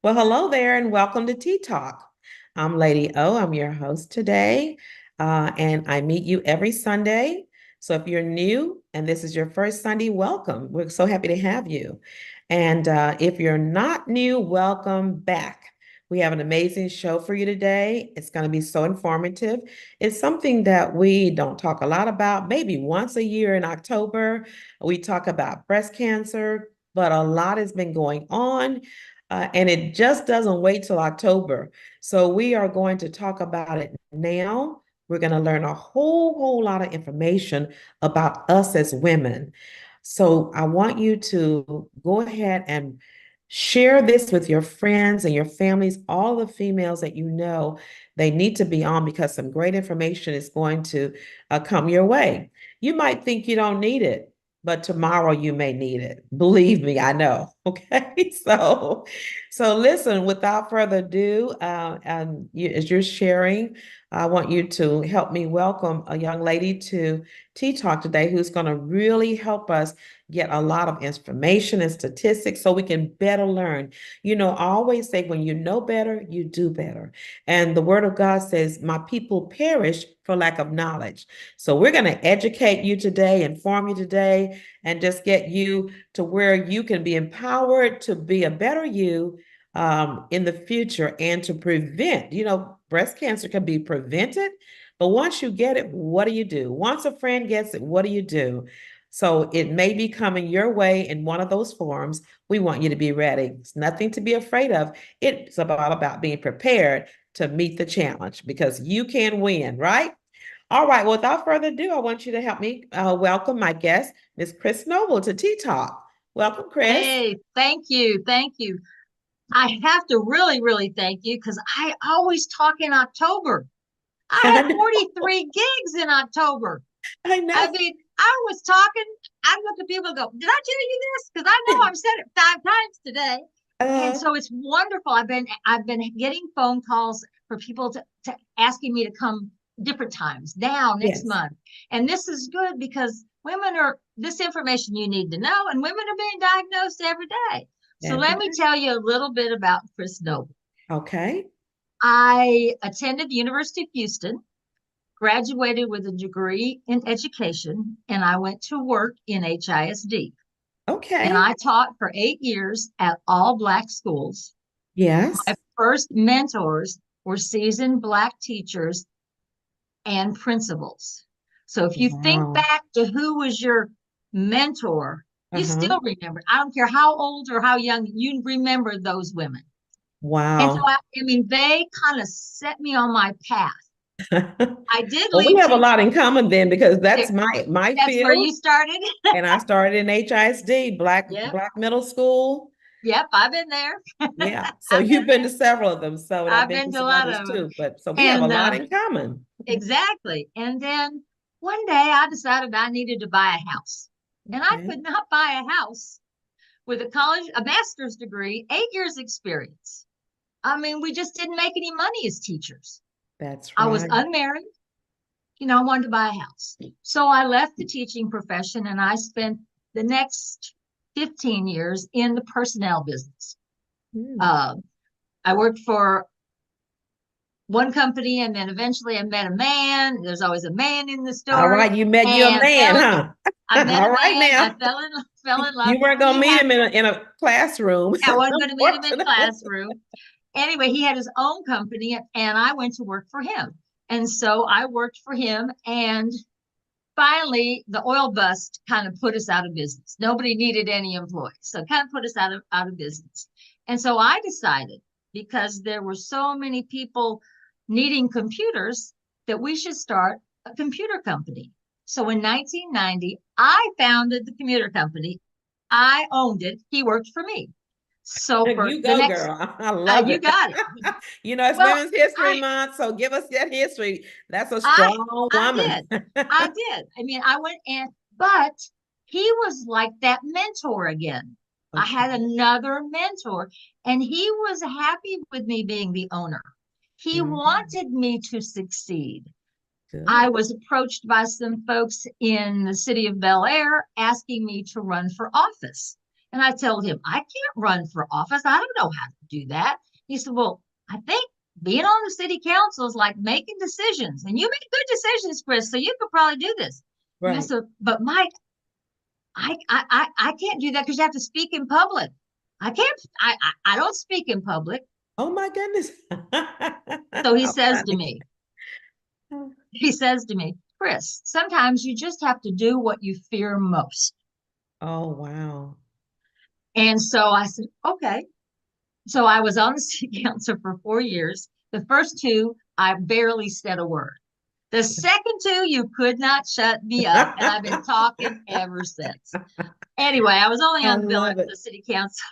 Well, hello there, and welcome to Tea Talk. I'm Lady O. I'm your host today, and I meet you every Sunday. So if you're new and this is your first Sunday, welcome. We're so happy to have you. And if you're not new, welcome back. We have an amazing show for you today. It's going to be so informative. It's something that we don't talk a lot about. Maybe once a year in October, we talk about breast cancer, but a lot has been going on. And it just doesn't wait till October. So we are going to talk about it now. We're going to learn a whole lot of information about us as women. So I want you to go ahead and share this with your friends and your families, all the females that you know they need to be on because some great information is going to come your way. You might think you don't need it, but tomorrow you may need it. Believe me, I know. Okay, so listen. Without further ado, as you're sharing, I want you to help me welcome a young lady to Tea Talk today, who's going to really help us get a lot of information and statistics so we can better learn. I always say when you know better, you do better. And the word of God says, "My people perish for lack of knowledge." So we're going to educate you today, inform you today, and just get you to where you can be empowered to be a better you in the future and to prevent. Breast cancer can be prevented, but once you get it, what do you do? Once a friend gets it, what do you do? So it may be coming your way in one of those forms. We want you to be ready. It's nothing to be afraid of. It's about being prepared to meet the challenge because you can win, right? All right. Well, without further ado, I want you to help me welcome my guest, Miss Chris Noble, to Tea Talk. Welcome, Chris. Hey, thank you. Thank you. I have to really, really thank you because I always talk in October. I I had know. 43 gigs in October. I I know. mean, I was talking, I look at people and go, did I tell you this? Because I know I've said it 5 times today. And Uh, so it's wonderful. I've been getting phone calls for people to asking me to come different times now next yes, month. And this is good because women are this information you need to know, and women are being diagnosed every day. So every let me day. tell you a little bit about Chris Noble. Okay. I attended the University of Houston, graduated with a degree in education, and I went to work in HISD. And Okay. I taught for 8 years at all Black schools. My Yes. first mentors were seasoned Black teachers and principals. So if you think Wow. back to who was your mentor, you Uh-huh. still remember. I don't care how old or how young, you remember those women. And so, Wow. I mean, they kind of set me on my path. I did Well, we leave have a lot teaching. in common then because that's There, my that's where field. you started. And I started in HISD, Yep. Black Middle School. Yep. I've been there. Yeah. So I've you've been been there. to several of them. So, and I've I've been been to to a some lot others of them. too. But so we have a And lot in common. exactly. And then one day I decided I needed to buy a house. And I Okay. could not buy a house with a master's degree, 8 years experience. I mean, we just didn't make any money as teachers. That's I was right. unmarried. I wanted to buy a house. So I left the teaching profession and I spent the next 15 years in the personnel business. Hmm. Uh, I worked for one company and then eventually I met a man. There's always a man in the All story. right. You met you a And man, huh? I met a All right man. I now. fell in love. You weren't gonna He meet had, him in a classroom, I wasn't going to meet him in unfortunately. classroom. Anyway, he had his own company and I went to work for him. And so I worked for him and finally the oil bust kind of put us out of business. Nobody needed any employees. So it kind of put us out of business. And so I decided because there were so many people needing computers that we should start a computer company. So in 1990, I founded the computer company. I owned it. He worked for me. So for You the go, next, girl. I love you it. got it. It's Well, Women's History I Month, so give us that history. That's a I strong I woman. did. I did. I mean, I went and but he was like that mentor again. I Okay, had another mentor and he was happy with me being the owner. He mhm, wanted me to succeed. I good. was approached by some folks in the city of Bel Air asking me to run for office. And I told him, I can't run for office. I don't know how to do that. He said, well, I think being on the city council is like making decisions, and you make good decisions, Chris, so you could probably do this. And I Right. said, but Mike, I can't do that because you have to speak in public. I can't, I don't speak in public. Oh my goodness. So he How says to funny. me, he says to me, Chris, sometimes you just have to do what you fear most. Oh wow. And so I said, okay. So I was on the city council for 4 years. The first two, I barely said a word. The second two, you could not shut me up. And I've been talking ever since. Anyway, I was only I on the bill love at it. the city council,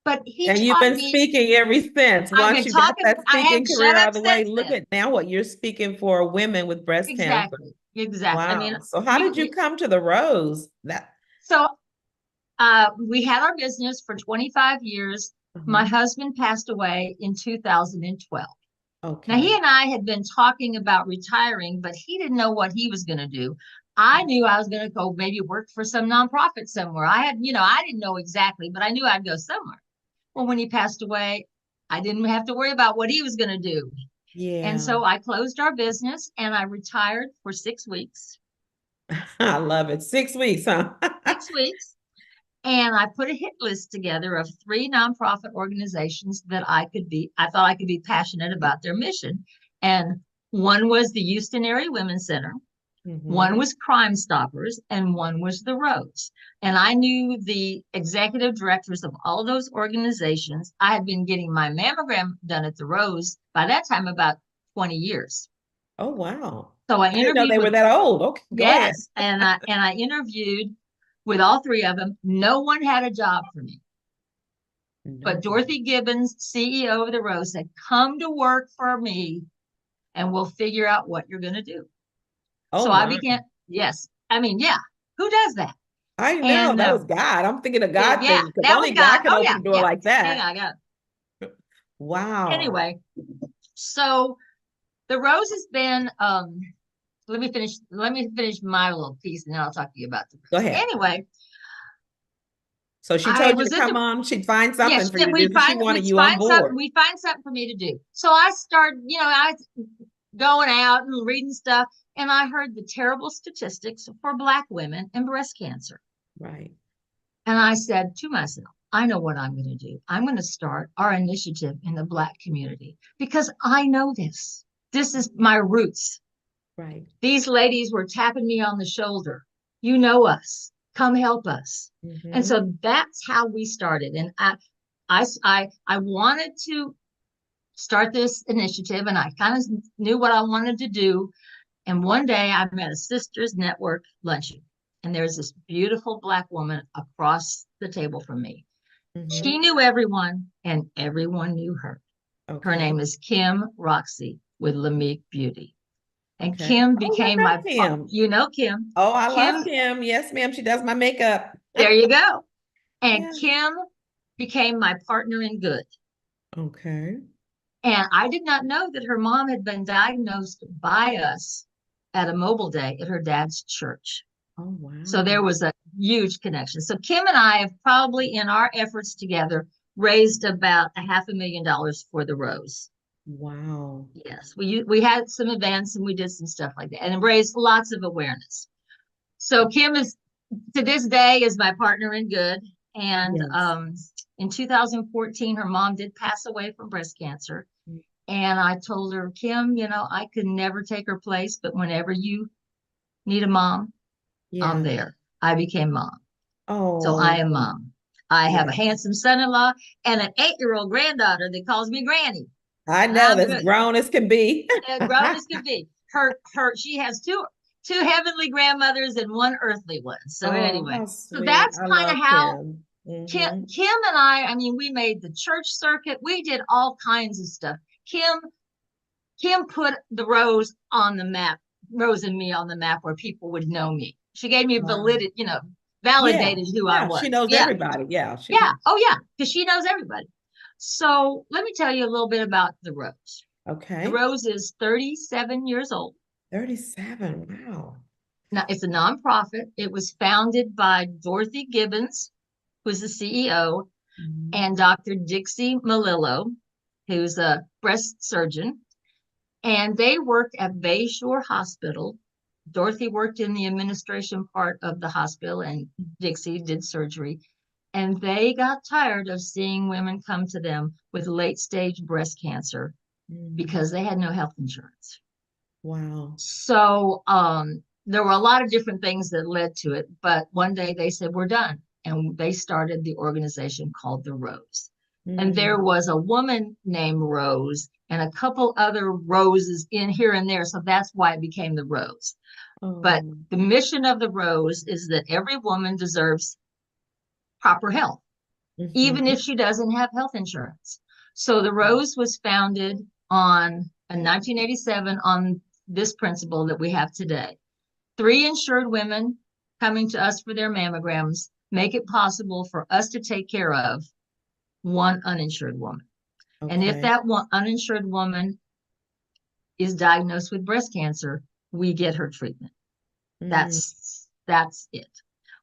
but he And you've taught been me. speaking ever since. I've Once been you got talking, that I speaking haven't shut career out up of the way, since look then. at now what you're speaking for women with breast cancer. Exactly. Exactly. I mean, Wow. So how did you we come to the rose? That so we had our business for 25 years. My uh-huh. husband passed away in 2012. Now, he Okay. and I had been talking about retiring, but he didn't know what he was going to do. I knew I was going to go maybe work for some nonprofit somewhere. I didn't know exactly, but I knew I'd go somewhere. Well, when he passed away, I didn't have to worry about what he was going to do. And Yeah. so I closed our business and I retired for 6 weeks. I love it. 6 weeks, huh? 6 weeks. And I put a hit list together of three nonprofit organizations that I thought I could be passionate about their mission. And one was the Houston Area Women's Center, one Hmm. was Crime Stoppers, and one was the Rose. And I knew the executive directors of all of those organizations. I had been getting my mammogram done at the Rose by that time about 20 years. Oh, wow. So I I didn't know interviewed they were with, that old. Okay, go ahead. yes, and I interviewed with all three of them. No one had a job for me. No But one. Dorothy Gibbons, CEO of the Rose, said, come to work for me and we'll figure out what you're going to do. Oh, So I my. began, yes. I mean, yeah, who does that? I know And that was God. I'm thinking a God yeah, thing because that was only God God. can Oh, open yeah, a door yeah. like Hang that. on, I got Wow. anyway. So the Rose has been, let me finish my little piece and then I'll talk to you about the Go Rose. ahead. Anyway, So she I told you was to at the come on. She'd find something yes, for you to do we because she find wanted you on board. we find something for me to do. So I started, I was going out and reading stuff, and I heard the terrible statistics for Black women and breast cancer. Right. And I said to myself, I know what I'm going to do. I'm going to start our initiative in the Black community because I know this. This is my roots. Right. These ladies were tapping me on the shoulder. You know us. Come help us. And Hmm. so that's how we started. And I wanted to start this initiative, and I kind of knew what I wanted to do. And one day I met a sisters network luncheon, and there's this beautiful Black woman across the table from me. She Hmm. knew everyone, and everyone knew her. Her Okay. name is Kim Roxy with Lamique Beauty. And Okay. Kim Oh, I became know my, Kim. Kim. Oh, I love Kim, Kim. Yes, ma'am. She does my makeup. there you go. And Yeah. Kim became my partner in good. Okay. And I did not know that her mom had been diagnosed by us at a mobile day at her dad's church. Oh, So wow. there was a huge connection. So Kim and I have probably, in our efforts together, raised about a $500,000 for the Rose. Wow. Yes, we had some events and we did some stuff like that, and raised lots of awareness. So Kim is to this day is my partner in good. And Yes. in 2014, her mom did pass away from breast cancer. And I told her, Kim, I could never take her place, but whenever you need a mom, I'm Yeah. there. I became mom. So I am Oh, mom. I have a yes. handsome son-in-law and an 8-year-old granddaughter that calls me granny. I And know I'm that's good. grown as can be. Grown as can be. She has two heavenly grandmothers and one earthly one. So Oh, anyway, how so sweet. that's I kind of love how Kim. Kim, Hmm. Kim and I mean, we made the church circuit. We did all kinds of stuff. Kim put the Rose on the map, Rose and me on the map where people would know me. She gave me Wow. validity, Yeah. validated who I Yeah. She was. knows Yeah, everybody. Yeah. yeah, oh yeah, because she knows everybody. So let me tell you a little bit about the Rose. The Okay. Rose is 37 years old. 37. Wow. Now, it's a nonprofit. It was founded by Dorothy Gibbons. who's the CEO, Mhm. and Dr. Dixie Malillo, who's a breast surgeon. And they worked at Bayshore Hospital. Dorothy worked in the administration part of the hospital, and Dixie did surgery. And they got tired of seeing women come to them with late stage breast cancer Mhm. because they had no health insurance. Wow. So there were a lot of different things that led to it. But one day they said, we're done. And they started the organization called the Rose. And there Mm. was a woman named Rose and a couple other roses in here and there. So that's why it became the Rose. But Oh. the mission of the Rose is that every woman deserves proper health, even if Mhm. she doesn't have health insurance. So the Rose was founded on in 1987 on this principle that we have today. Three insured women coming to us for their mammograms make it possible for us to take care of one uninsured woman. And if Okay. that one uninsured woman is diagnosed with breast cancer, we get her treatment. Mm. That's it.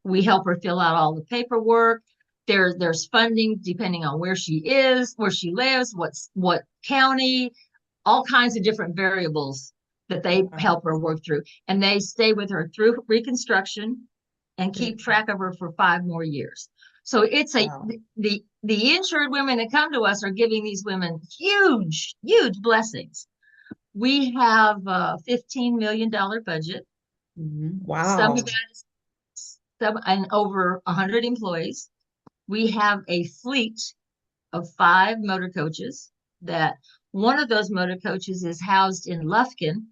We help her fill out all the paperwork. There's funding depending on where she is, where she lives, what county, all kinds of different variables that they Wow. help her work through. And they stay with her through reconstruction and keep Mm. track of her for 5 more years. So it's a Wow. the insured women that come to us are giving these women huge, huge blessings. We have a $15 million budget. Mhm. Some of Wow. that is some and over 100 employees. We have a fleet of 5 motor coaches that one of those motor coaches is housed in Lufkin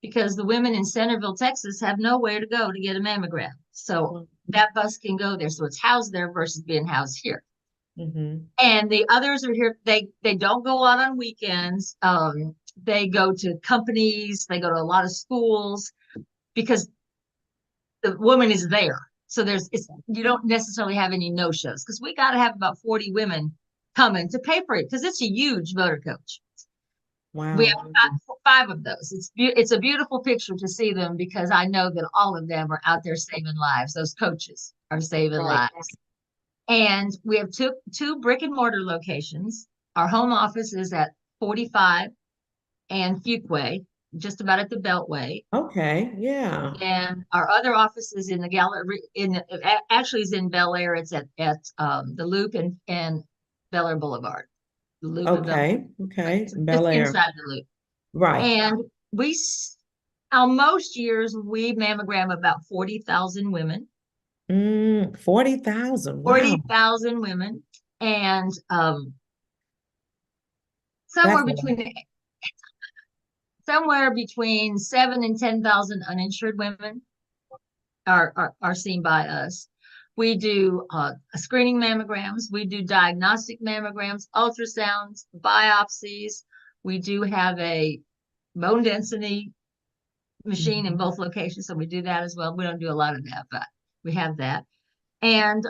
because the women in Centerville, Texas have nowhere to go to get a mammogram. So that bus can go there. So it's housed there versus being housed here. Mm-hmm. And the others are here. They don't go out on weekends. They go to companies. They go to a lot of schools because the woman is there. So you don't necessarily have any no shows because we got to have about 40 women coming to pay for it because it's a huge motor coach. We have Wow. five of those. It's a beautiful picture to see them because I know that all of them are out there saving lives. Those coaches are saving Right. lives. And we have two brick and mortar locations. Our home office is at 45 and Fuquay, just about at the Beltway. Okay. Yeah. And our other office is in the gallery actually is in Bel Air. It's at the Loop and Bel Air Boulevard. The Loop and Bel Okay. Air. Okay. So just Bel Air. inside the Loop. Right. And we on most years we mammogram about 40,000 women. 40,000. Wow. 40,000 women. And That's somewhere a lot. between somewhere between 7 and 10,000 uninsured women are seen by us. We do screening mammograms. We do diagnostic mammograms, ultrasounds, biopsies. We do have a bone density machine in Mhm. both locations, so we do that as well. We don't do a lot of that, but we have that. And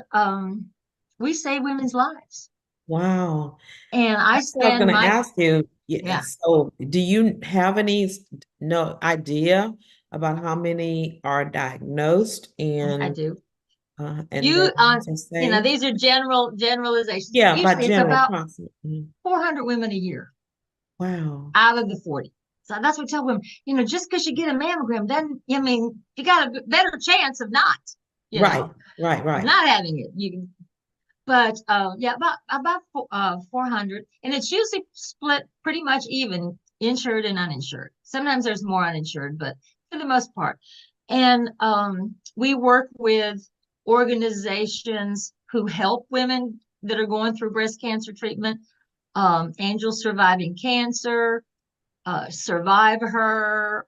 we save women's lives. Wow. And I That's what I was spend going to my, ask you. Yeah, yeah, so, do you have any no idea about how many are diagnosed I and do. the You ones are saved? these are generalizations. Yeah, by Usually it's general about approximately. 400 women a year Wow. out of the 40. So that's what I tell women, just because you get a mammogram, then I mean you got a better chance of not, you Right. know, Right. of Right. not having it. But yeah, about 400, and it's usually split pretty much even, insured and uninsured. Sometimes there's more uninsured, but for the most part. And we work with organizations who help women that are going through breast cancer treatment. Angels Surviving Cancer, Survive Her,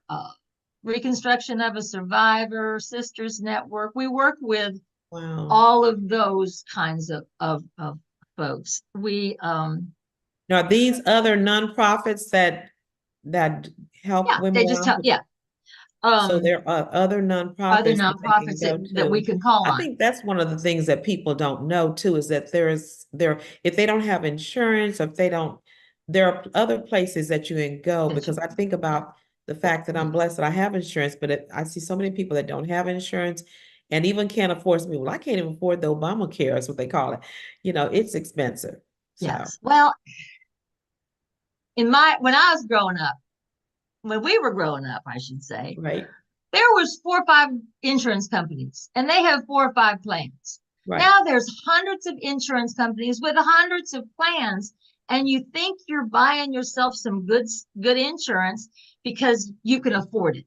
Reconstruction of a Survivor, Sisters Network. We work with Wow. all of those kinds of folks. We Now, these other nonprofits that help yeah, women they just out, tell yeah. so Um there are other Other nonprofits that they can nonprofits go that we to. can call I on. think that's one of the things that people don't know too, is that if they don't have insurance, or if they don't, there are other places that you can go, That because you I think yeah, about the fact that I'm blessed that I have insurance, but I see so many people that don't have insurance, and even can't afford me. Well, I can't even afford the Obamacare, is what they call it. It's expensive. So, Yes. Well, when I was growing up, when we were growing up, I should say, right, there was 4 or 5 insurance companies and they have 4 or 5 plans. right, Now there's hundreds of insurance companies with hundreds of plans, and you think you're buying yourself some good insurance because you can afford it.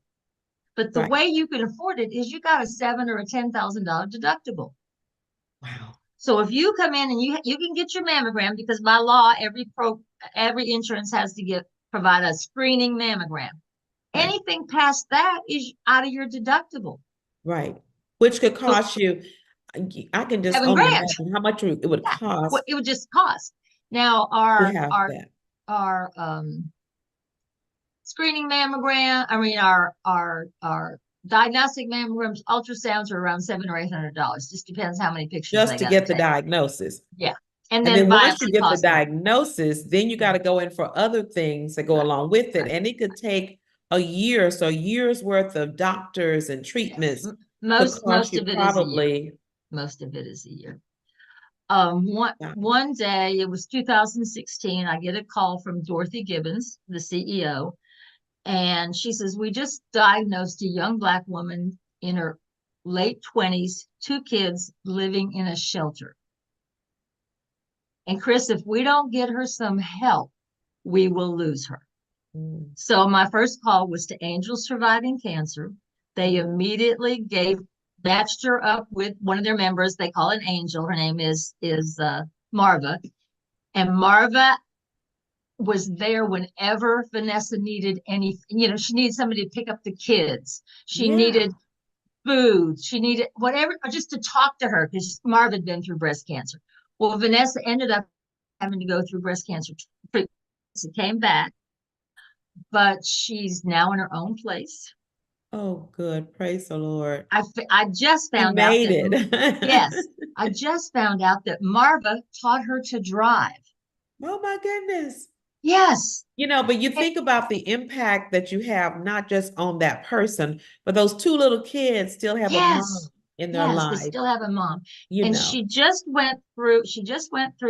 But the right. way you can afford it is you got a seven or a $10,000 deductible. Wow, So if you come in and you can get your mammogram, because by law every insurance has to provide a screening mammogram. right, Anything past that is out of your deductible. right. Which could So cost you, I can just 7 only grand. imagine how much it would Yeah, what cost it would just cost. Now to have that. our screening mammogram, I mean our diagnostic mammograms, ultrasounds are around $700 or $800. Just depends how many pictures Just they to got to get the take. diagnosis. Yeah. And And then then once you biopsy get the costs more. diagnosis, then you got to go in for other things that go Right. along with it. Right. And it could take a year, so a year's worth of doctors and Yes. treatments could cost Most you of it is a year. probably, Most of it is a year. uh, One day, it was 2016, I get a call from Dorothy Gibbons, the CEO, and she says, "We just diagnosed a young Black woman in her late 20s, 2 kids living in a shelter. And Chris, if we don't get her some help, we will lose her." mm, So my first call was to Angels Surviving Cancer. They mm, immediately matched her up with one of their members. They call an angel. Her name is Marva. And Marva was there whenever Vanessa needed anything. She needed somebody to pick up the kids. She yeah. needed food. She needed whatever, or just to talk to her because Marva had been through breast cancer. Well, Vanessa ended up having to go through breast cancer treatment. She came back, but she's now in her own place. Oh, good. Praise the Lord. I just She found out made that, it. yes, I just found out that Marva taught her to drive. Oh my goodness. Yes. But you think about the impact that you have, not just on that person, but those two little kids still have a mom Yes. in their Yes, they life, still have a mom. you And know. she just went through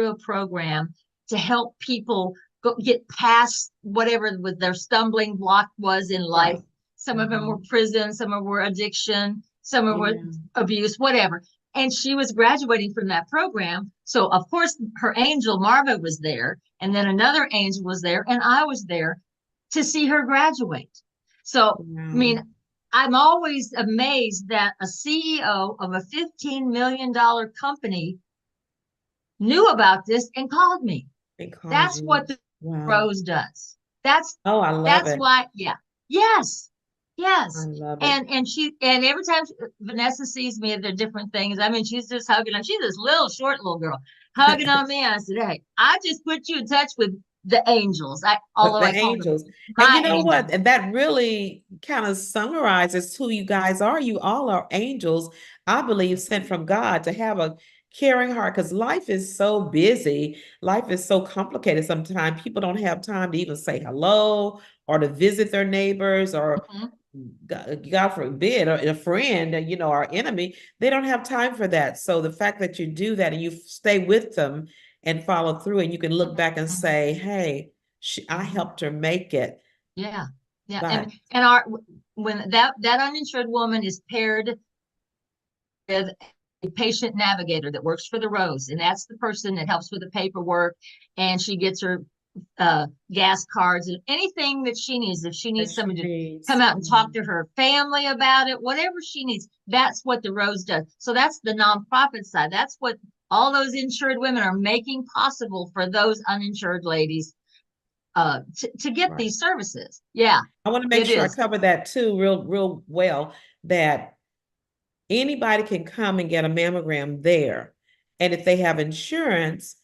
a program to help people get past whatever with their stumbling block was in life. Right. Some of them were Mhm. prison, some of them were addiction, some of them were Yeah. abuse, whatever. And she was graduating from that program. So of course her angel Marva was there, and then another angel was there, and I was there to see her graduate. So I Wow. mean, I'm always amazed that a CEO of a $15 million company knew about this and called me. It calls That's you. what the Wow. Rose does. That's Oh, I love that's it. why, yeah. Yes. I Yes. love it. And every time Vanessa sees me, there are different things. I mean, she's just hugging on. She's this little short little girl hugging on me. I said, "Hey, I just put you in touch with the angels." Although The I call them angels. And you my know what? angels. And that really kind of summarizes who you guys are. You all are angels, I believe, sent from God to have a caring heart because life is so busy. Life is so complicated sometimes. People don't have time to even say hello or to visit their neighbors or Mhm. God forbid, or a friend, our enemy, they don't have time for that. So the fact that you do that and you stay with them and follow through, and you can look back and Mhm. say, hey, I Mhm. helped her make it. Yeah. Yeah. But And our when that uninsured woman is paired with a patient navigator that works for the Rose, and that's the person that helps with the paperwork, and she gets her gas cards and anything that she needs. If she that needs she somebody to come needs. out and talk to her family about it, whatever she needs, that's what the Rose does. So that's the nonprofit side. That's what all those insured women are making possible for those uninsured ladies to get Right. these services. Yeah, I want to make it sure I is. cover that too, real well, that anybody can come and get a mammogram there. And if they have insurance,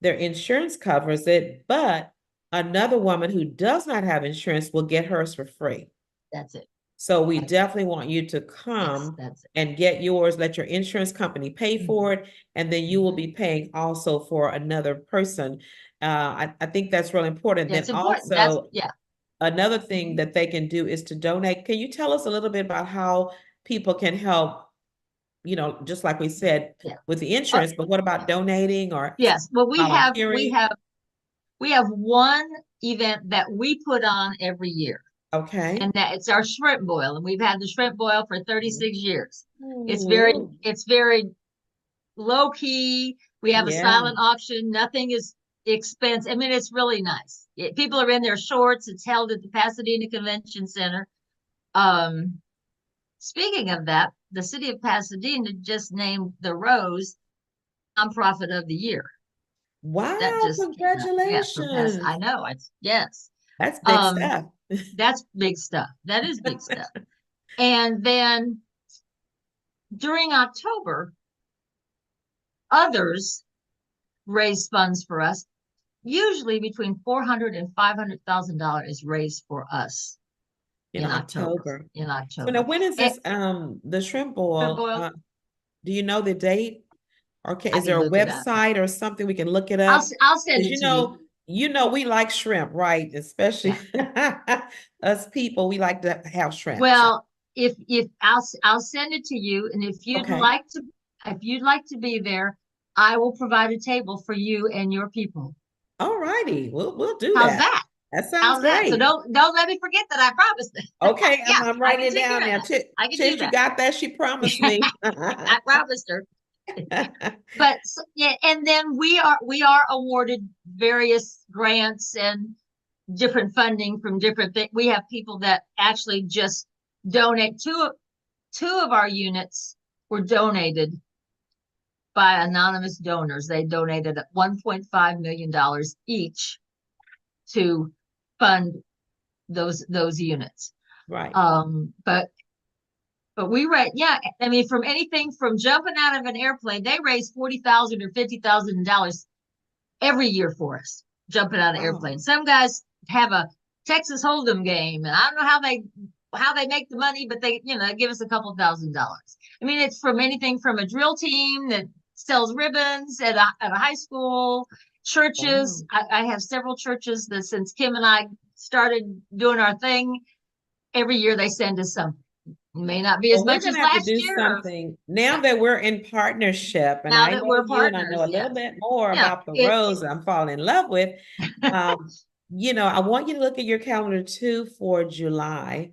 their insurance covers it, but another woman who does not have insurance will get hers for free. That's it. So we That's it. definitely want you to Yes, come that's it. and get yours, let your insurance company pay Mhm. for it, and then you will be paying also for another person. I think that's really important. Then It's important. That's also yeah. another thing Mhm. that they can do is to donate. Can you tell us a little bit about how people can help just like we said Yeah. with the Uh, insurance, but what about donating or yes. Well, volunteering? we have one event that we put on every year, Okay. and that it's our shrimp boil, and we've had the shrimp boil for 36 years. Ooh, It's very low key. We have a yeah. silent auction. Nothing is expensive. I mean, it's really nice. People are in their shorts. It's held at the Pasadena Convention Center. Um, Speaking of that, the city of Pasadena just named the Rose nonprofit of the year. That Wow, just came out. Yeah, for past. I congratulations. know. It's yes. That's big Um, stuff. that's big stuff. That is big stuff. And then during October, others raise funds for us. Usually between 400 and $500,000 is raised for us In in October. October. In So now October, when is it, this the shrimp shrimp boil? boil. Do you know the date? Or I is there can a look it up. website or something we can look it up? I'll send Because it to you. we like shrimp, right? Especially Yeah. us people, we like to have shrimp. So Well, if I'll send it to you, and okay. if you'd like to be there, I will provide a table for you and your people. All righty. We'll do How's that. that? That sounds How's that? So great. don't let me forget that I promised. Okay, Yeah, I'm I writing can it take down care of now. that. I can do Tish, you that. got that? She promised me. I promised her. But yeah, and then we are awarded various grants and different funding from different things. We have people that actually just donate. Two of our units were donated by anonymous donors. They donated $1.5 million each to fund those units. Right. But we raise, yeah, I mean, from anything from jumping out of an airplane, they raise $40,000 or $50,000 every year for us, jumping out of Wow. airplanes. Some guys have a Texas Hold'em game, and I don't know how they make the money, but they give us a couple $1,000s. I mean, it's from anything from a drill team that sells ribbons at a high school, churches. Wow. I have several churches that since Kim and I started doing our thing, every year they send us something. It may not be as Well, we're much going as to have to last do year. something now Yeah, that we're in partnership. And now I that know we're you and I know partners, a little yes, bit more yeah, about the rose that I'm falling in love with. it Um, I want you to look at your calendar too for July.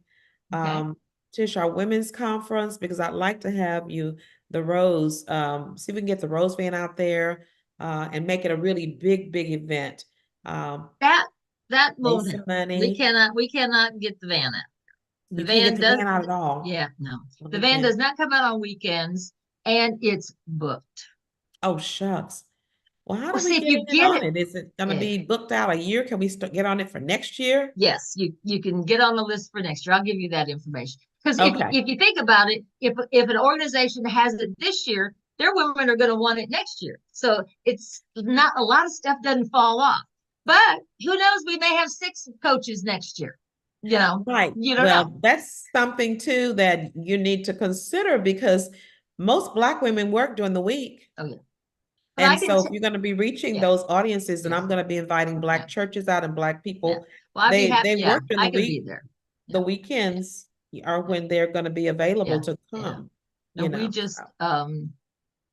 okay. Tish, our women's conference, because I'd like to have the rose, see if we can get the rose van out there, and make it a really big, big event. Um, That that won't raise some happen. money. We cannot get the van out. The You can't get van the does, van out at all yeah, no. on The van weekend. does not come out on weekends, and it's booked. Oh, shucks. Well, how Well, do we see if get you in get on it. it? Is it going to Yeah, be booked out a year? Can we get on it for next year? yes, you can get on the list for next year. I'll give you that information. Because Okay. if you think about it, if an organization has it this year, their women are going to want it next year. So it's not a lot of stuff doesn't fall off. But who knows? We may have 6 coaches next year. Right. You don't know. Well, that's something too that you need to consider because most Black women work during the week. Oh yeah, but I And can. so if you're going to be reaching Yeah, those audiences, and yeah, I'm going to be inviting yeah, Black churches out and Black yeah. people, Well, I'd be happy. they Yeah, work during the I can be week. there. The Yeah, weekends are yeah, when they're going to be yeah, available to yeah. come, And we So just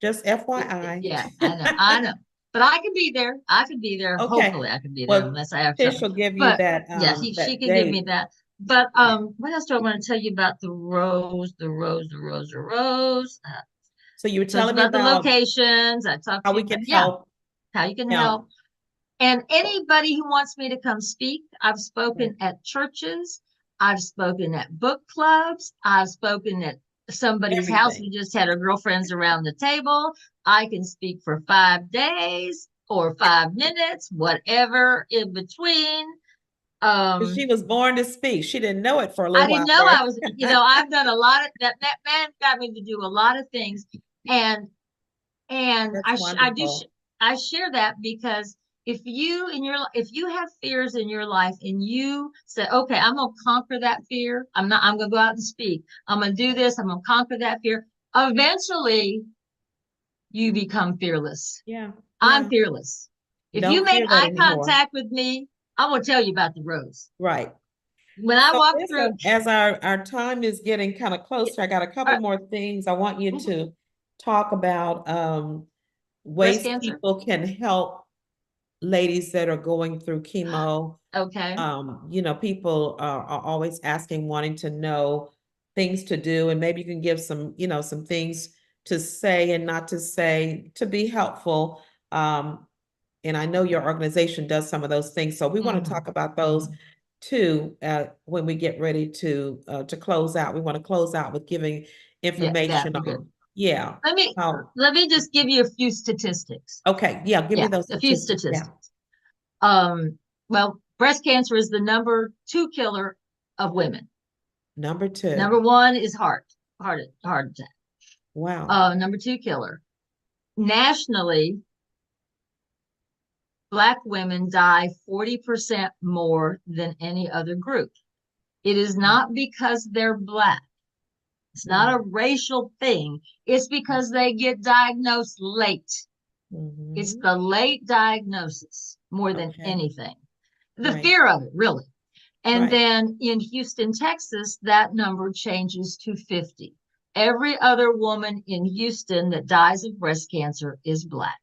just FYI. yeah, I know. But I can be there. I could be there. Okay. Hopefully I can be there Well, unless I have Tish something. will give you But yeah, she that can give me date. that. But Okay. what else do I want to tell you about the rose? So you were Told you telling me about the about locations. I talked how to you we about can yeah, help. how you can Now, help. And anybody who wants me to come speak, I've okay, spoken at churches, I've spoken at book clubs, I've spoken at somebody's house who everything. just had her girlfriends around the table. I can speak for 5 days or 5 minutes, whatever in between. Because she Um, was born to speak. She didn't know it for a I little didn't while know there. I was, I've done a lot of that man got me to do a lot of things. And That's wonderful. I share that because if you have fears in your life and you say, okay, I'm gonna conquer that fear. I'm gonna go out and speak. I'm gonna do this. I'm gonna conquer that fear. Eventually, you become fearless. Yeah, I'm yeah. fearless. If you Don't make fear that eye anymore. contact with me, I'm gonna tell you about the rose. Right. When I So walk through, listen, as our time is getting kind of closer, I got a couple uh, more things I want you to talk about Breast ways cancer? people can help ladies that are going through chemo. Okay. People are always asking, wanting to know things to do, and maybe you can give some, some things to say and not to say to be helpful. And I know your organization does some of those things, so we want to Hmm. talk about those too when we get ready to close out. We want to close out with giving Yeah, that'd information be good. on, yeah, Let me how. let me just give you a few statistics. Okay, yeah, give me Yeah, those a few statistics. Yeah. statistics. Um, well, breast cancer is the number two killer of women. Number Number two. one is heart attack. Wow. Number two killer. Nationally, Black women die 40% more than any other group. It is not because they're Black. It's not a Mm-hmm. racial thing. It's because they get diagnosed late. It's Mm-hmm. the late diagnosis more than Okay. anything. The Right. fear of it, really. And Right. then in Houston, Texas, that number changes to 50. Every other woman in Houston that dies of breast cancer is Black.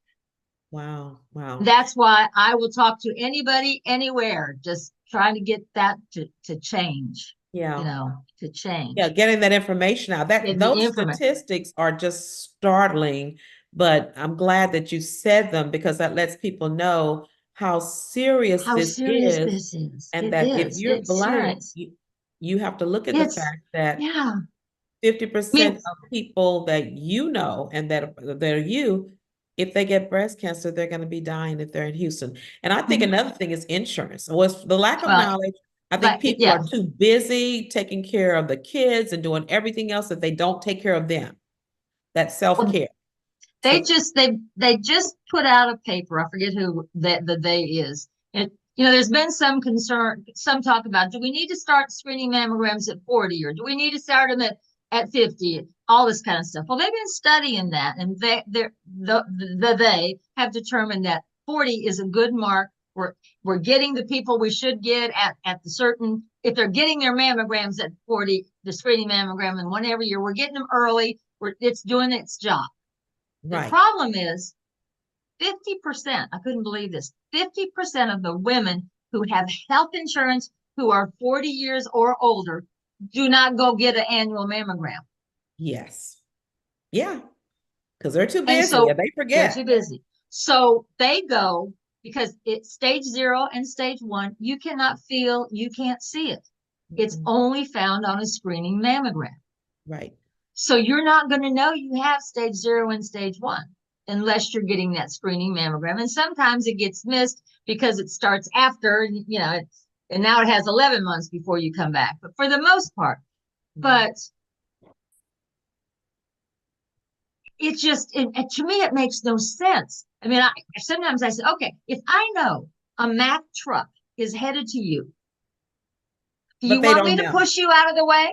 Wow. Wow. That's why I will talk to anybody, anywhere, just trying to get that to change, Yeah. to Yeah, change. getting that information out. That Get the those information. statistics are just startling, but I'm glad that you said them because that lets people know how serious How this serious is, this is. and It that if is. you're It's Black, serious. you have to look at the It's, fact that yeah. I mean, 50% of people that you know and that are you, if they get breast cancer, they're going to be dying if they're in Houston. And I think mhm. another thing is insurance. Was the lack of Well, knowledge. I think like, people yeah. are too busy taking care of the kids and doing everything else that they don't take care of them. That Well, self-care. they So, just they just put out a paper. I forget who that the they is. And there's been some concern, some talk about, do we need to start screening mammograms at 40, or do we need to start them at 50? All this kind of stuff. Well, they've been studying that, and they have determined that 40 is a good mark. We're getting the people we should get at the certain, if they're getting their mammograms at 40, the screening mammogram, and one every year, we're getting them early. It's doing its job. The right. problem is 50%, I couldn't believe this, 50% of the women who have health insurance who are 40 years or older do not go get an annual mammogram. Yes. Yeah. Because they're too And busy and so they they're too forget. busy. So they go because it's stage 0 and stage 1. You cannot feel, you can't see it. It's Mm-mm. only found on a screening mammogram. Right. So you're not going to know you have stage 0 and stage 1 unless you're getting that screening mammogram. And sometimes it gets missed because it starts after, and now it has 11 months before you come back. But for the most part, Mm. but it just, to me, it makes no sense. I mean, sometimes I say, okay, if I know a Mack truck is headed to you, do But you they want don't me to know. push you out of the way?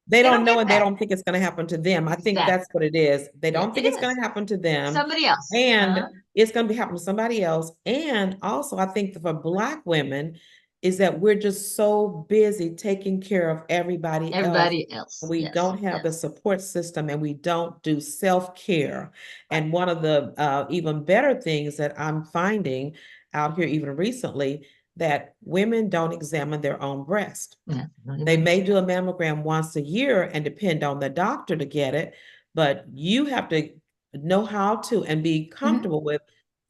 They They don't don't know get and they that. don't think it's going to happen to them. I think that's Exactly. what it is. They Yeah, don't it think it's going is. to happen to them, Somebody else. and it's going to be happening to somebody else. And also, I think that for Black women, is that we're just so busy taking care of everybody else. Everybody else. We Yes, don't have the yes. support system and we don't do self-care. And one of the even better things that I'm finding out here, even recently, that women don't examine their own breast. Yeah, don't They even. may do a mammogram once a year and depend on the doctor to get it, but you have to know how to and be Mhm. comfortable with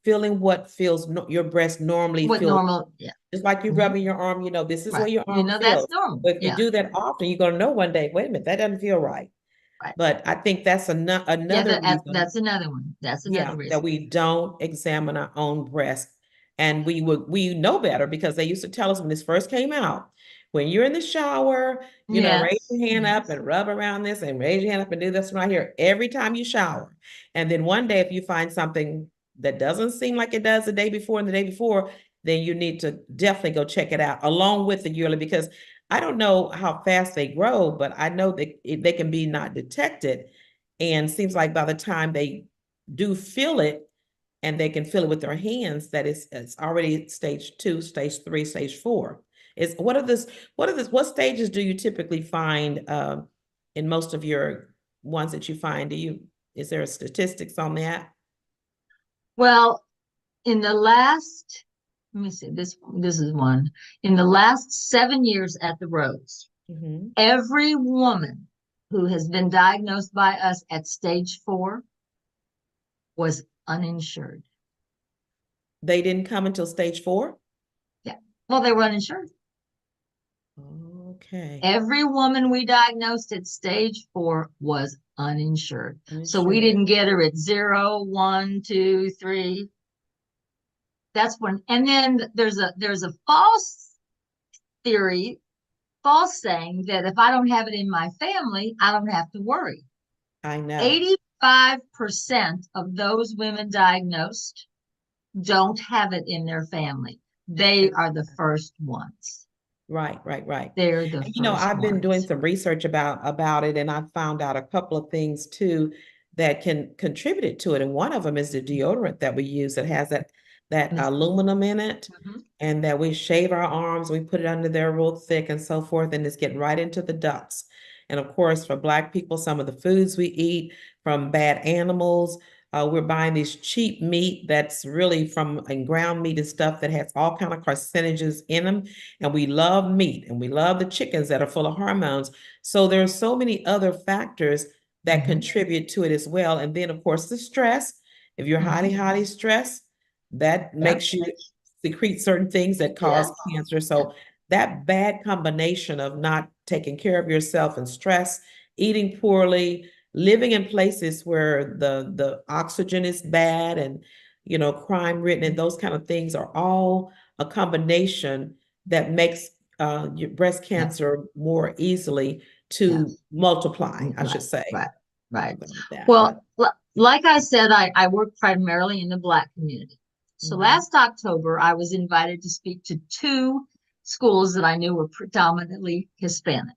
feeling what feels your breast normally What feels. normal? Yeah. Just like you Mhm. rubbing your arm, this is where Right. your arm That's feels. normal. But if you Yeah. do that often, you're going to know one day, wait a minute, that doesn't feel right. Right. But I think that's Yeah. another reason, That's another one. That's another yeah, that reason. we don't examine our own breast. And we know better because they used to tell us when this first came out, when you're in the shower, raise Yes. your hand up Yes. and rub around this and raise your hand up and do this right here every time you shower. And then one day, if you find something that doesn't seem like it does the day before and the day before, then you need to definitely go check it out along with the yearly, because I don't know how fast they grow, but I know that they can be not detected. And seems like by the time they do feel it, and they can feel it with their hands, that it's already stage 2, stage 3, stage 4. Is what stages do you typically find in most of your ones that you find? Do you Is there statistics on that? Well, in the last, let me see, this is one. In the last 7 years at the Rose, Mhm. every woman who has been diagnosed by us at stage 4 was uninsured. They didn't come until stage 4? Yeah. Well, they were uninsured. Okay. Every woman we diagnosed at stage 4 was uninsured. So we Uninsured. didn't get her at 0, 1, 2, 3. That's when, and then there's a theory, false saying that if I don't have it in my family, I don't have to worry. I know. 85% of those women diagnosed don't have it in their family. They That's are the first ones. right, right, right. They're the And first I've been doing ones. some research about it, and I found out a couple of things too that can contribute to it. And one of them is the deodorant that we use that has that Yes. aluminum in it, Mhm. and that we shave our arms, we put it under there real thick and so forth, and it's getting right into the ducts. And of course, for Black people, some of the foods we eat from bad animals. We're buying this cheap meat that's really from and ground meat and stuff that has all kind of carcinogens in them. And we love meat and we love the chickens that are full of hormones. So there's so many other factors that Mhm. contribute to it as well. And then of course the stress. If you're highly, Mhm. highly stressed, that Yep. makes you secrete certain things that cause Yes. cancer. Yep. So that bad combination of not taking care of yourself and stress, eating poorly, living in places where the oxygen is bad and crime ridden and those kind of things are all a combination that makes your breast Yep. cancer more easily to Yes. multiply, I Right. should say, Right. Right. about that. But Well, like I said, I work primarily in the Black community. So mhm, last October, I was invited to speak to two schools that I knew were predominantly Hispanic.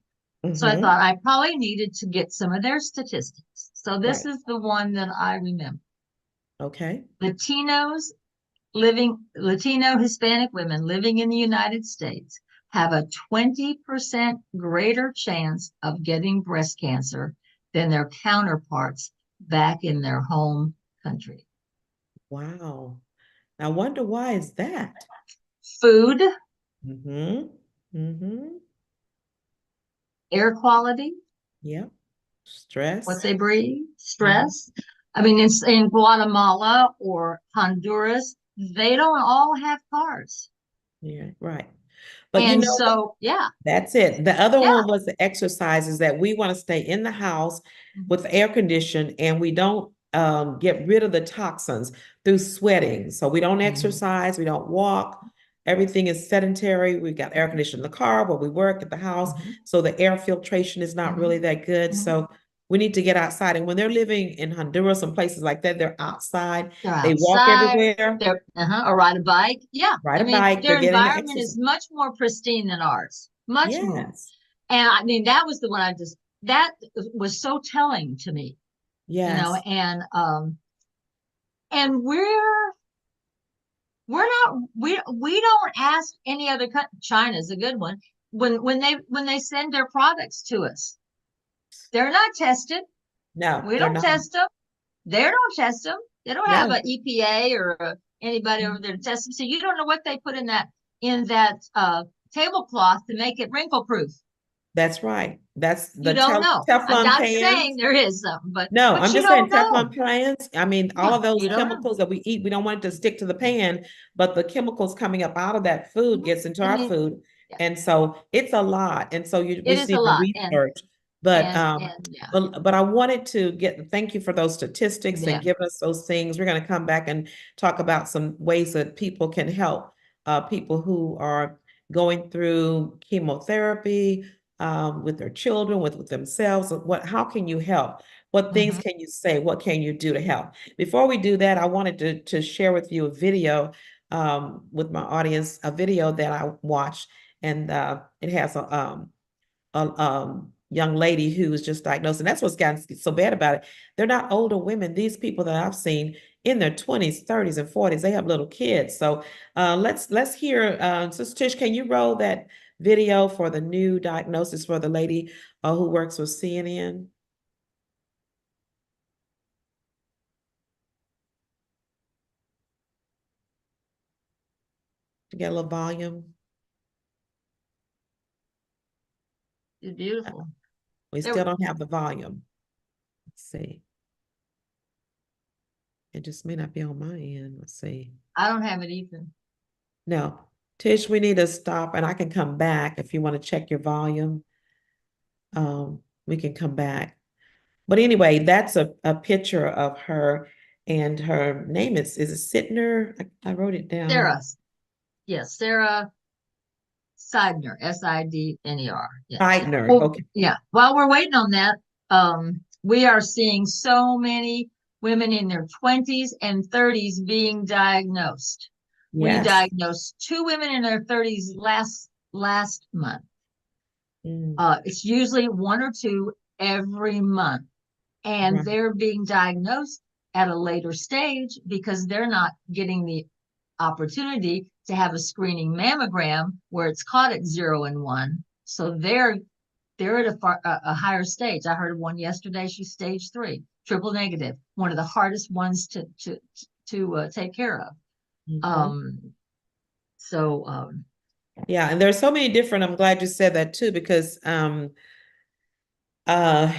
So I mhm, thought I probably needed to get some of their statistics. So this right. is the one that I remember. Okay. Latino Hispanic women living in the United States have a 20% greater chance of getting breast cancer than their counterparts back in their home country. Wow. I wonder why is that? Food, Mm-hmm. Mm-hmm. air quality, Yep. what Stress. they breathe, Mhm. stress. I mean, in Guatemala or Honduras, they don't all have cars. Yeah, right. But And so, yeah, that's it. The other yeah. one was the exercises that we want to stay in the house with air condition and we don't get rid of the toxins through sweating. So we don't Mhm. exercise, we don't walk. Everything is sedentary. We got air conditioning in the car where we work at the house. Mhm. So the air filtration is not really Mhm. that good. Mhm. So we need to get outside. And when they're living in Honduras and places like that, they're outside. They're They walk outside. everywhere, Or ride a bike. Yeah. ride I a mean, bike, they're their getting the environment is exercise. much more pristine than ours, much more. Yes. And I mean, that was the one that was so telling to me, Yes. and we're not, we don't ask any other country. China's a good one. When they send their products to us, they're not tested. No, We they're don't not. test them. They don't test them. They don't have No. an EPA or anybody over there to test them. So you don't know what they put in that tablecloth to make it wrinkle proof. That's right. That's You the don't know. I'm Teflon not saying pans. there is some, but No, but I'm you just saying don't know. Teflon pans. I mean, all Yeah, of those you don't know. chemicals that we eat, we don't want it to stick to the pan, but the chemicals coming up out of that food Mhm. gets into I our mean, food. yeah, And so it's a lot. And so we it just is a need to lot, research. But and yeah, but I wanted to thank you for those statistics and yeah. giving us those things. We're going to come back and talk about some ways that people can help people who are going through chemotherapy with their children, with themselves. How can you help? What things Mhm. can you say? What can you do to help? Before we do that, I wanted to share with you a video with my audience, a video that I watched, and it has a young lady who was just diagnosed, and that's what's gotten so bad about it. They're not older women. These people that I've seen in their 20s, 30s, and 40s, they have little kids. So let's hear. Sister Tish, can you roll that video for the new diagnosis for the lady who works with CNN? to get a little volume. It's beautiful. We There, still don't have the volume. Let's see. It just may not be on my end. Let's see. I don't have it either. No. Tish, we need to stop and I can come back if you want to check your volume. We can come back. But anyway, that's a picture of her and her name is it Sidner? I wrote it down. Sarah, yes, Sarah Seidner, Sidner. Yes. Seidner. Well, Okay. yeah. While we're waiting on that, we are seeing so many women in their 20s and 30s being diagnosed. We Yes. diagnosed two women in their 30s last month. Mm, It's usually one or two every month, and right. they're being diagnosed at a later stage because they're not getting the opportunity to have a screening mammogram where it's caught at 0 and 1. So they're at a higher stage. I heard of one yesterday. She's stage 3, triple negative, one of the hardest ones to take care of. Mhm. Um, so Yeah, and there's so many different, I'm glad you said that too, because uh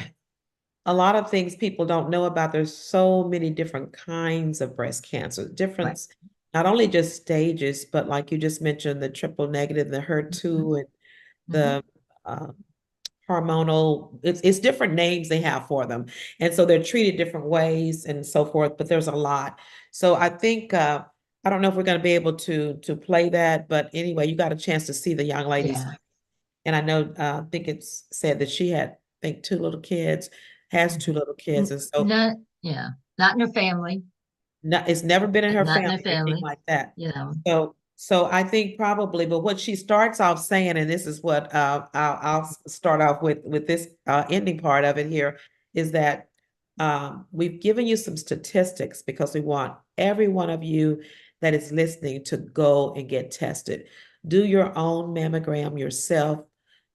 a lot of things people don't know about. There's so many different kinds of breast cancer, right. different, not only just stages, but like you just mentioned, the triple negative, the HER2 and Mm-hmm. the uh, hormonal, it's different names they have for them. And so they're treated different ways and so forth, but there's a lot. So I think I don't know if we're going to be able to play that, but anyway, you got a chance to see the young ladies. Yeah. And I know I think it's said that she had, I think, two little kids, has two little kids. And so Not, yeah, not in her family, no, it's never been in her not in family, her anything family, like that. you know. So I think probably, but what she starts off saying, and this is what I'll start off with this ending part of it here, is that we've given you some statistics because we want every one of you that is listening to go and get tested. Do your own mammogram yourself.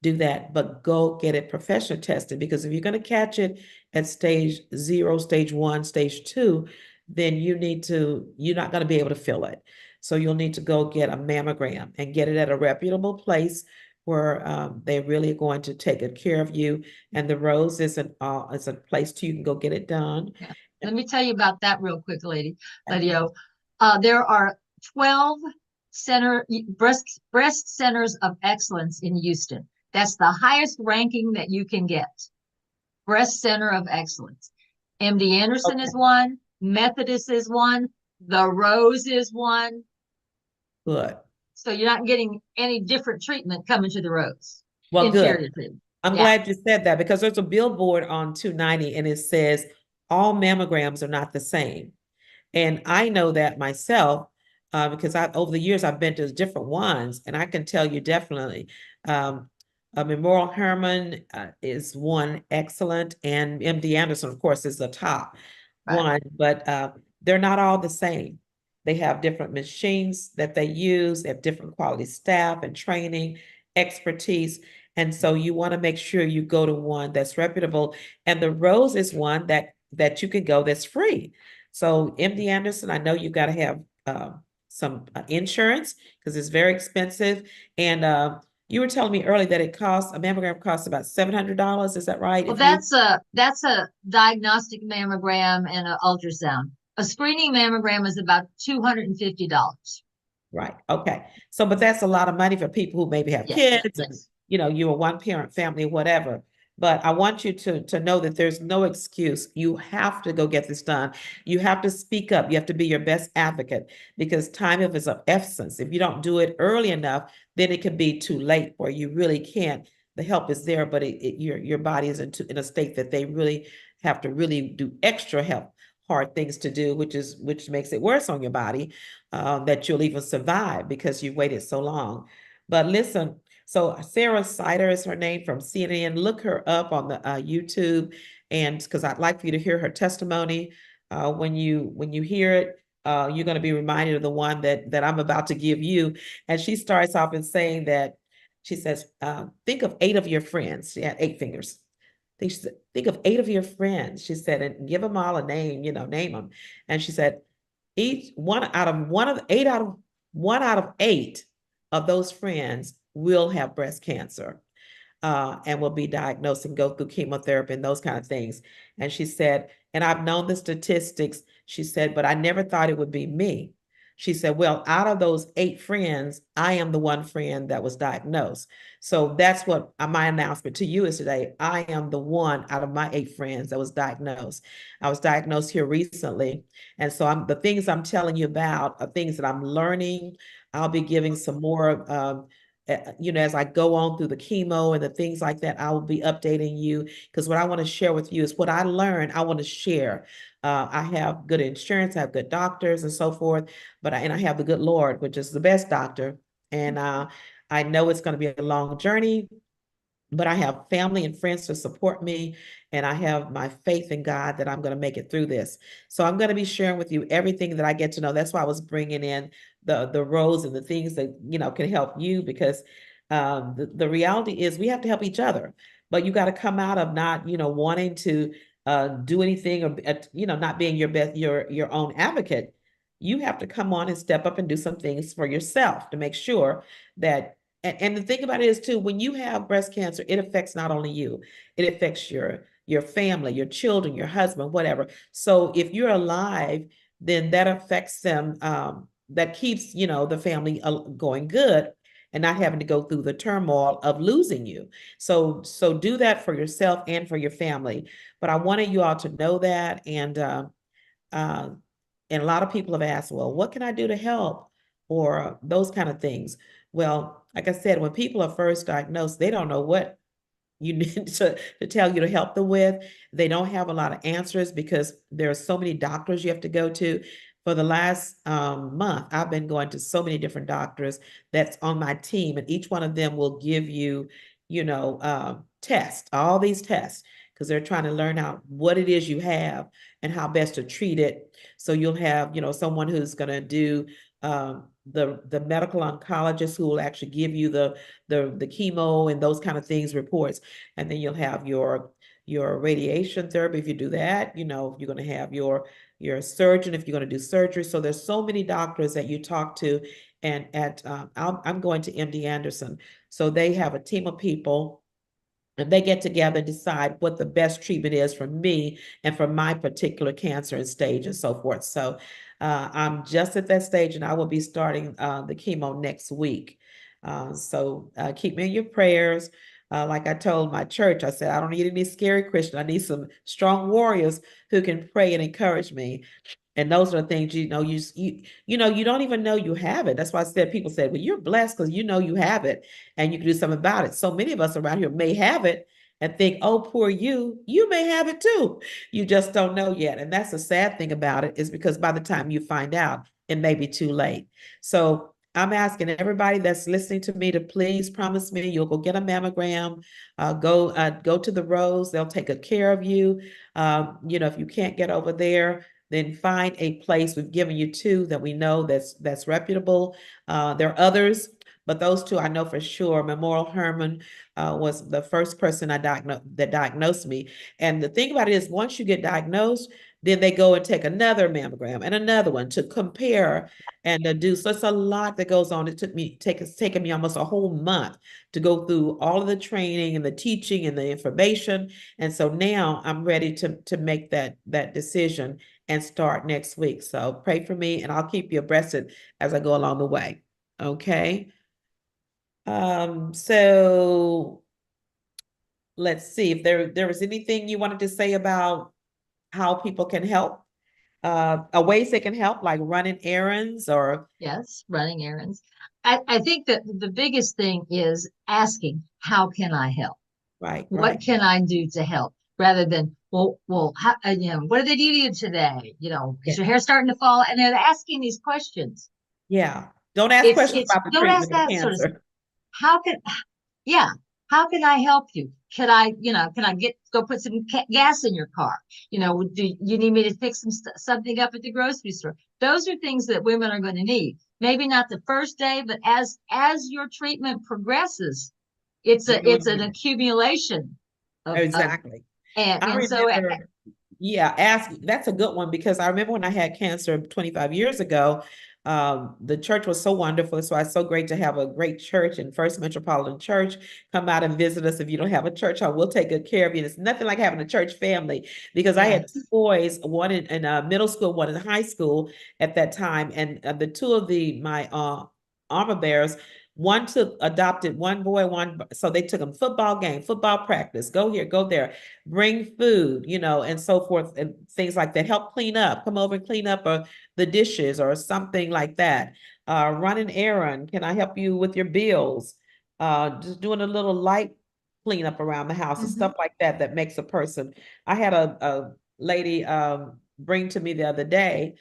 Do that, but go get it professional tested because if you're going to catch it at stage 0, stage 1, stage 2, then you're not going to be able to feel it. So you'll need to go get a mammogram and get it at a reputable place where they really are going to take good care of you. And the Rose is a place too you can go get it done. Yeah. Let me tell you about that real quick, Lady Okay. O. There are 12 breast centers of excellence in Houston. That's the highest ranking that you can get. Breast Center of Excellence. MD Anderson Okay. is one, Methodist is one, the Rose is one. Good. So you're not getting any different treatment coming to the Rose. Well, good. Inferior treatment. I'm Yeah. glad you said that because there's a billboard on 290 and it says all mammograms are not the same. And I know that myself because over the years I've been to different ones, and I can tell you definitely, um, Memorial Hermann is one excellent, and MD Anderson, of course, is the top Right. one, but they're not all the same. They have different machines that they use, they have different quality staff and training, expertise. And so you want to make sure you go to one that's reputable. And the Rose is one that you can go that's free. So MD Anderson, I know you got to have some insurance because it's very expensive. And you were telling me earlier that a mammogram costs about $700. Is that right? Well, If you that's a diagnostic mammogram and an ultrasound. A screening mammogram is about $250. Right. Okay. So, but that's a lot of money for people who maybe have Yes, kids and, yes. you're a one parent family, whatever. But I want you to know that there's no excuse. You have to go get this done. You have to speak up. You have to be your best advocate because time is of essence. If you don't do it early enough, then it can be too late where you really can't. The help is there, but your body is in a state that they really have to really do extra help, hard things to do, which makes it worse on your body that you'll even survive because you waited so long. But listen, so Sarah Sider is her name from CNN. Look her up on the YouTube, and because I'd like for you to hear her testimony. When you hear it, you're going to be reminded of the one that I'm about to give you. And she starts off in saying that she says, "Think of 8 of your friends." She had 8 fingers. Think of 8 of your friends. She said, and give them all a name. Name them. And she said, each one out of 8 out of one out of eight of those friends will have breast cancer, and will be diagnosed and go through chemotherapy and those kind of things. And she said, and I've known the statistics, she said, but I never thought it would be me. She said, well, out of those eight friends, I am the one friend that was diagnosed. So that's what my announcement to you is today. I am the one out of my eight friends that was diagnosed. I was diagnosed here recently. And so the things I'm telling you about are things that I'm learning. I'll be giving some more as I go on through the chemo and the things like that, I will be updating you because what I want to share with you is what I learned. I want to share. I have good insurance, I have good doctors and so forth, and I have the good Lord, which is the best doctor. And I know it's going to be a long journey, but I have family and friends to support me, and I have my faith in God that I'm going to make it through this. So I'm going to be sharing with you everything that I get to know. That's why I was bringing in the roles and the things that can help you, because the reality is we have to help each other. But you got to come out of not wanting to do anything, or not being your best your own advocate. You have to come on and step up and do some things for yourself to make sure that and the thing about it is too, when you have breast cancer, it affects not only you, it affects your family, your children, your husband, whatever. So if you're alive, then that affects them. That keeps the family going good and not having to go through the turmoil of losing you. So do that for yourself and for your family. But I wanted you all to know that, uh, and a lot of people have asked, well, what can I do to help? Or those kind of things. Well, like I said, when people are first diagnosed, they don't know what you need to tell you to help them with. They don't have a lot of answers because there are so many doctors you have to go to. For the last month, I've been going to so many different doctors that's on my team, and each one of them will give you, tests, all these tests, because they're trying to learn out what it is you have and how best to treat it. So you'll have, someone who's going to do the medical oncologist who will actually give you the chemo and those kind of things reports, and then you'll have your radiation therapy if you do that. You're going to have your surgeon if you're going to do surgery. So there's so many doctors that you talk to, and I'm going to MD Anderson, so they have a team of people and they get together and decide what the best treatment is for me and for my particular cancer and stage and so forth. So I'm just at that stage, and I will be starting the chemo next week. So keep me in your prayers. Like I told my church, I said, I don't need any scary Christians. I need some strong warriors who can pray and encourage me. And those are the things, you don't even know you have it. That's why I said, people said, well, you're blessed because you know you have it and you can do something about it. So many of us around here may have it and think, oh, poor you may have it too. You just don't know yet. And that's the sad thing about it, is because by the time you find out, it may be too late. So I'm asking everybody that's listening to me to please promise me you'll go get a mammogram, go to the Rose. They'll take good care of you. If you can't get over there, then find a place. We've given you two that we know that's reputable. There are others, but those two I know for sure. Memorial Hermann was the first person that diagnosed me. And the thing about it is, once you get diagnosed, then they go and take another mammogram and another one to compare and to do. So it's a lot that goes on. It's taken me almost a whole month to go through all of the training and the teaching and the information. And so now I'm ready to make that decision and start next week. So pray for me, and I'll keep you abreast as I go along the way. Okay. So let's see if there was anything you wanted to say about how people can help, ways they can help, like running errands or. Yes, running errands. I think that the biggest thing is asking, how can I help? Right, What right. can I do to help? Rather than, how, what did they do to you today? Yeah, Is your hair starting to fall? And they're asking these questions. yeah. Don't ask questions It's about the don't ask treatment of that sort of, cancer. how can, yeah, how can I help you? Can I go put some gas in your car? Do you need me to fix something up at the grocery store? Those are things that women are going to need. Maybe not the first day, but as your treatment progresses, it's You're going to an need it. accumulation of Exactly. I and so remember. Yeah, ask. That's a good one because I remember when I had cancer 25 years ago, the church was so wonderful. So it's so great to have a great church and First Metropolitan Church come out and visit us. If you don't have a church home, we'll take good care of you. It's nothing like having a church family because I had two Yes. boys, one in middle school, one in high school at that time, and the two of the my armor bearers. One took adopted one boy, one so they took them football game, football practice, go here, go there, bring food, and so forth, and things like that. Help clean up, come over and clean up the dishes or something like that. Run an errand. Can I help you with your bills? Just doing a little light cleanup around the house and Hmm. stuff like that that makes a person. I had a lady bring to me the other day,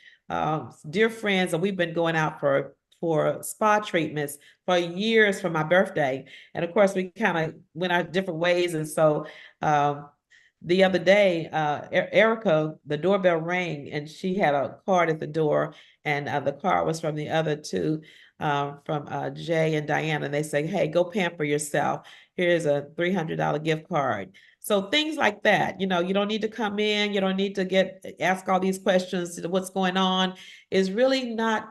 dear friends, and we've been going out for spa treatments for years for my birthday. And of course, we kind of went our different ways. And so the other day, Erica, the doorbell rang and she had a card at the door, and the card was from the other two, from Jay and Diana. And they say, "Hey, go pamper yourself. Here's a $300 gift card." So things like that, you don't need to come in, you don't need to ask all these questions, what's going on is really not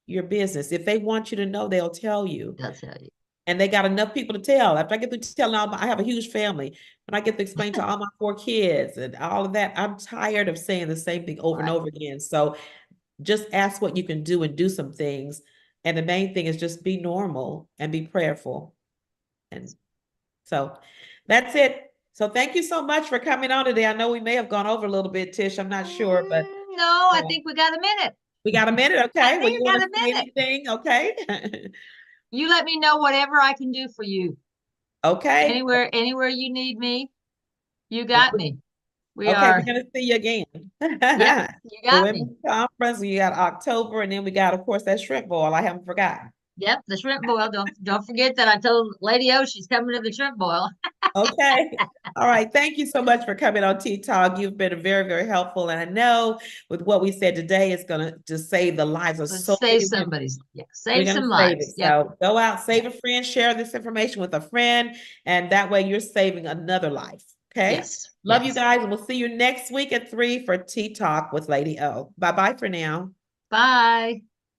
your business. If they want you to know, they'll tell you. They'll tell you. And they got enough people to tell. After I get to telling I have a huge family, when I get to explain to all my four kids and all of that, I'm tired of saying the same thing over and Right. over again. So just ask what you can do and do some things. And the main thing is just be normal and be prayerful. And so that's it. So thank you so much for coming on today. I know we may have gone over a little bit, Tish. I'm not sure, but No, I uh, think we got a minute. we got a minute. I Okay. Well, think you we want got to a say minute. anything? Okay. You let me know whatever I can do for you. Okay. Anywhere you need me, you got me. We Okay, are, we're gonna see you again. yep, you The got me. women's conference, we got October, and then we got, of course, that shrimp boil. I haven't forgotten. Yep, the shrimp boil. Don't forget that I told Lady O she's coming to the shrimp boil. Okay. All right. Thank you so much for coming on Tea Talk. You've been very, very helpful. And I know with what we said today, it's gonna just save the lives of Let's so save many women. somebody's, yeah, We're save going some to save lives. it. Yep, So go out, save yep, a friend, share this information with a friend, and that way you're saving another life. Okay. yes, Love you yes. guys. And we'll see you next week at 3 for Tea Talk with Lady O. Bye bye for now. Bye.